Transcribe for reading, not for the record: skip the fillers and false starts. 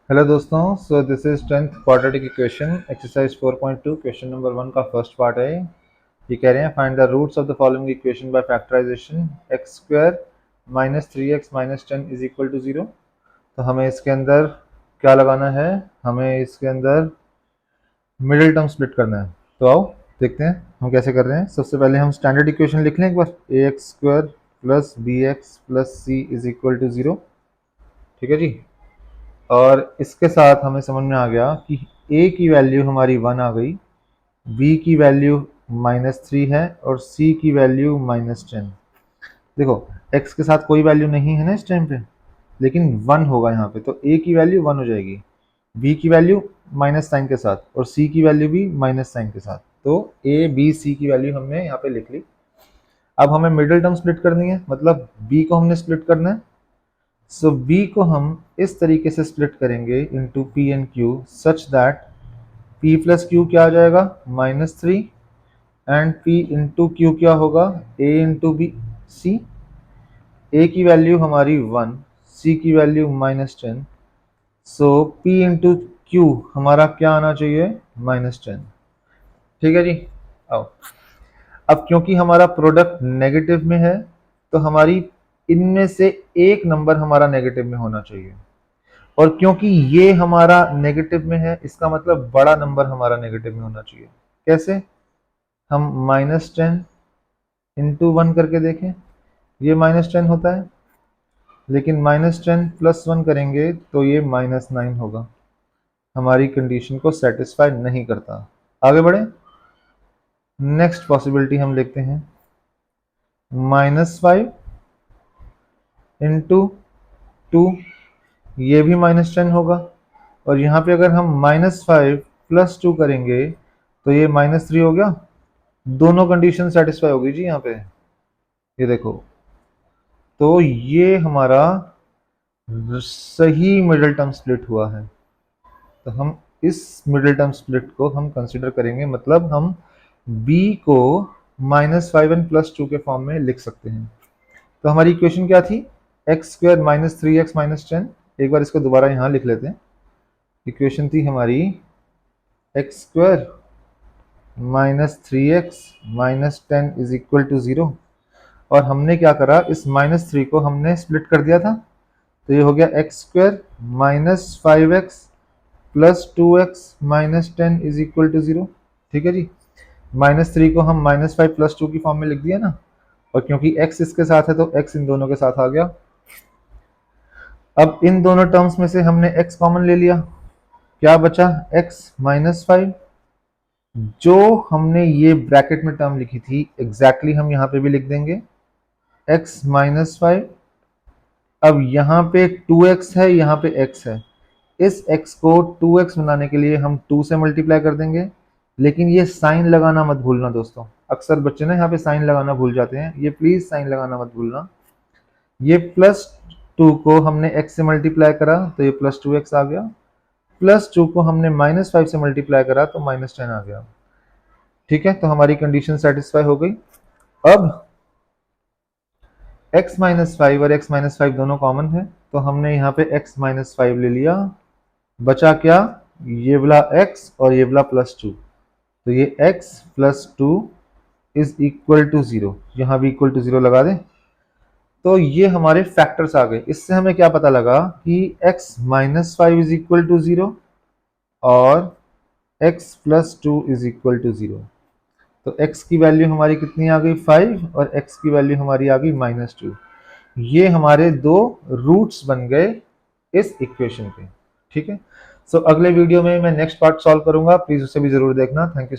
Hello दोस्तों, so this is 10th quadratic equation exercise 4.2 question number 1 का first part है। ये कह रहे हैं find the roots of the following equation by factorisation x square minus 3x minus 10 is equal to 0। तो हमें इसके अंदर क्या लगाना है, हमें इसके अंदर मिडिल टर्म स्प्लिट करना है। तो आओ देखते हैं हम कैसे कर रहे हैं। सबसे पहले हम स्टैंडर्ड इक्वेशन लिख लें एक बार, A X square plus B X plus C is equal to 0। ठीक है जी। और इसके साथ हमें समझ में आ गया कि a की वैल्यू हमारी 1 आ गई, b की वैल्यू -3 है और c की वैल्यू -10। देखो x के साथ कोई वैल्यू नहीं है ना इस टाइम पे, लेकिन 1 होगा यहाँ पे, तो a की वैल्यू 1 हो जाएगी, b की वैल्यू माइनस साइन के साथ और c की वैल्यू भी माइनस साइन के साथ। तो a b c की वैल्यू हमने यहाँ पे लिख ली। अब हमें मिडिल टर्म स्प्लिट करनी है, मतलब b को हमने स्प्लिट करना है। सो b को हम इस तरीके से स्प्लिट करेंगे into p and q such that p plus Q क्या आ जाएगा -3 एंड p इंटू क्यू क्या होगा a into b c. a की वैल्यू हमारी 1, c की value -10, so p into q हमारा क्या आना चाहिए -10। ठीक है जी। आओ अब क्योंकि हमारा प्रोडक्ट नेगेटिव में है तो हमारी इनमें से एक नंबर हमारा नेगेटिव में होना चाहिए, और क्योंकि ये हमारा नेगेटिव में है इसका मतलब बड़ा नंबर हमारा नेगेटिव में होना चाहिए। कैसे? हम -10 इंटू 1 करके देखें, ये -10 होता है, लेकिन -10 प्लस 1 करेंगे तो ये -9 होगा, हमारी कंडीशन को सेटिस्फाई नहीं करता। आगे बढ़े, नेक्स्ट पॉसिबिलिटी हम देखते हैं। -5 इंटू 2, ये भी -10 होगा, और यहाँ पे अगर हम -5 प्लस 2 करेंगे तो ये -3 हो गया। दोनों कंडीशन सेटिस्फाई होगी जी यहाँ पे, ये देखो। तो ये हमारा सही मिडिल टर्म स्प्लिट हुआ है। तो हम इस मिडिल टर्म स्प्लिट को हम कंसिडर करेंगे, मतलब हम b को -5 एंड +2 के फॉर्म में लिख सकते हैं। तो हमारी इक्वेशन क्या थी, एक्स स्क्वायर -3x -10। एक बार इसको दोबारा यहाँ लिख लेते हैं। इक्वेशन थी हमारी x square -3x -10 is equal to 0, और हमने क्या करा, इस -3 को हमने स्प्लिट कर दिया था, तो ये हो गया x square -5x +2x -10 is equal to 0। ठीक है जी। -3 को हम -5 +2 की फॉर्म में लिख दिया ना, और क्योंकि x इसके साथ है तो x इन दोनों के साथ आ गया। अब इन दोनों टर्म्स में से हमने x कॉमन ले लिया, क्या बचा x -5। जो हमने ये ब्रैकेट में टर्म लिखी थी एग्जैक्टली हम यहाँ पे भी लिख देंगे, x -5। अब यहाँ पे 2x है, यहाँ पे x है, इस x को 2x बनाने के लिए हम 2 से मल्टीप्लाई कर देंगे। लेकिन ये साइन लगाना मत भूलना दोस्तों, अक्सर बच्चे ना यहाँ पे साइन लगाना भूल जाते हैं, ये प्लीज साइन लगाना मत भूलना। ये +2 को हमने x से मल्टीप्लाई करा तो ये +2x आ गया, +2 को हमने -5 से मल्टीप्लाई करा तो -10 आ गया। ठीक है, तो हमारी कंडीशन सेटिस्फाई हो गई। अब x -5 और x -5 दोनों कॉमन है, तो हमने यहाँ पे x -5 ले लिया, बचा क्या, ये वाला x और ये वाला +2, तो ये x +2 इज इक्वल टू 0, यहाँ भी इक्वल टू 0 लगा दें। तो ये हमारे फैक्टर्स आ गए। इससे हमें क्या पता लगा कि x -5 इज इक्वल टू 0 और x +2 इज इक्वल टू 0। तो x की वैल्यू हमारी कितनी आ गई 5, और x की वैल्यू हमारी आ गई -2। ये हमारे दो रूट्स बन गए इस इक्वेशन के। ठीक है, सो अगले वीडियो में मैं नेक्स्ट पार्ट सॉल्व करूंगा, प्लीज उसे भी जरूर देखना। Thank you.